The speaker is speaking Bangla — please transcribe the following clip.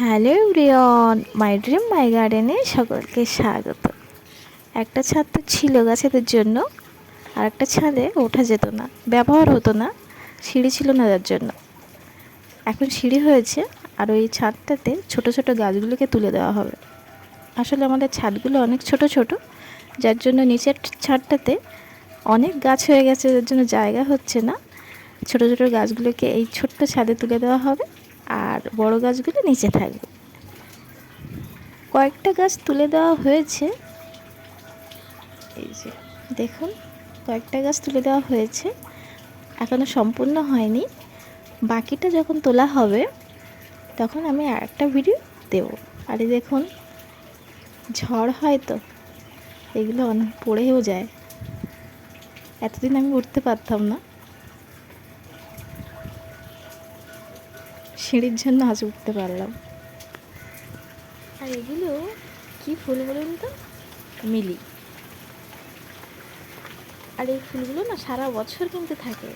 হ্যালো এভরিওয়ান, মাই ড্রিম মাই গার্ডেনে সকলকে স্বাগত। একটা ছাদ তো ছিল গাছেদের জন্য, আর একটা ছাদে ওঠা যেত না, ব্যবহার হতো না, সিঁড়ি ছিল না যার জন্য। এখন সিঁড়ি হয়েছে, আর ওই ছাদটাতে ছোট ছোট গাছগুলোকে তুলে দেওয়া হবে। আসলে আমাদের ছাদগুলো অনেক ছোট ছোট, যার জন্য নিচের ছাদটাতে অনেক গাছ হয়ে গেছে, যার জন্য জায়গা হচ্ছে না। ছোট ছোট গাছগুলোকে এই ছোট্ট ছাদে তুলে দেওয়া হবে, আর বড় গাছগুলো নিচে থাকবে। কয়েকটা গাছ তুলে দেওয়া হয়েছে, এই যে দেখুন, কয়েকটা গাছ তুলে দেওয়া হয়েছে, এখনও সম্পূর্ণ হয়নি। বাকিটা যখন তোলা হবে তখন আমি আরেকটা ভিডিও দেব। আর এই দেখুন, ঝড় হয় তো এগুলো অনেক পড়েও যায়। এতদিন আমি উঠতে পারতাম না, সিঁড়ির জন্য আজ উঠতে পারলাম। আর এগুলো কি ফুল বলুন তো? মিলি। আর এই ফুলগুলো না সারা বছর কিন্তু থাকে,